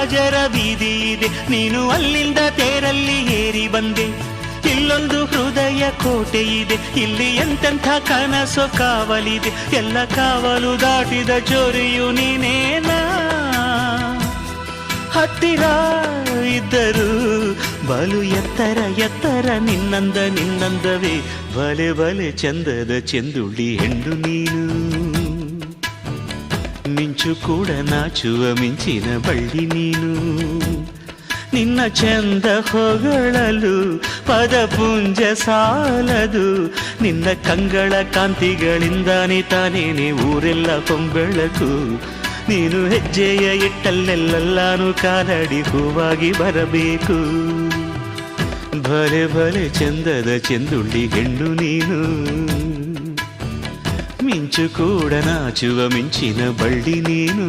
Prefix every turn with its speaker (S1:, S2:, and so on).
S1: ರಾಜರ ಬೀದಿ ಇದೆ, ನೀನು ಅಲ್ಲಿಂದ ತೇರಲ್ಲಿ ಏರಿ ಬಂದೆ. ಇಲ್ಲೊಂದು ಹೃದಯ ಕೋಟೆ ಇದೆ, ಇಲ್ಲಿ ಎಂತೆಂಥ ಕನಸು ಕಾವಲಿದೆ. ಎಲ್ಲ ಕಾವಲು ದಾಟಿದ ಚೋರಿಯು ನೀನೇನಾ. ಹತ್ತಿರ ಇದ್ದರು ಬಲು ಎತ್ತರ ಎತ್ತರ ನಿನ್ನಂದವೇ. ಬಲೆ ಬಲೆ ಚಂದದ ಚೆಂದುಳ್ಳಿ ಹೆಣ್ಣು ನೀನು. ಮಿಂಚು ಕೂಡ ನಾಚುವ ಮಿಂಚಿನ ಬಳ್ಳಿ ನೀನು. ನಿನ್ನ ಚಂದ ಹೊಗಳಲು ಪದಪುಂಜ ಸಾಲದು. ನಿನ್ನ ಕಂಗಳ ಕಾಂತಿಗಳಿಂದಾನೆ ತಾನೇನೆ ಊರೆಲ್ಲ ಹೊಂಬೆಳಕು. ನೀನು ಹೆಜ್ಜೆಯ ಇಟ್ಟಲ್ಲೆಲ್ಲಾನು ಕಾಲಡಿ ಹೂವಾಗಿ ಬರಬೇಕು. ಭಲೆ ಭಲೆ ಚಂದದ ಚೆಂದುಳ್ಳಿ ಹೆಣ್ಣು ನೀನು. ಮಿಂಚು ಕೂಡ ನಾಚುವ ಮಿಂಚಿನ ಬಳ್ಳಿ ನೀನು.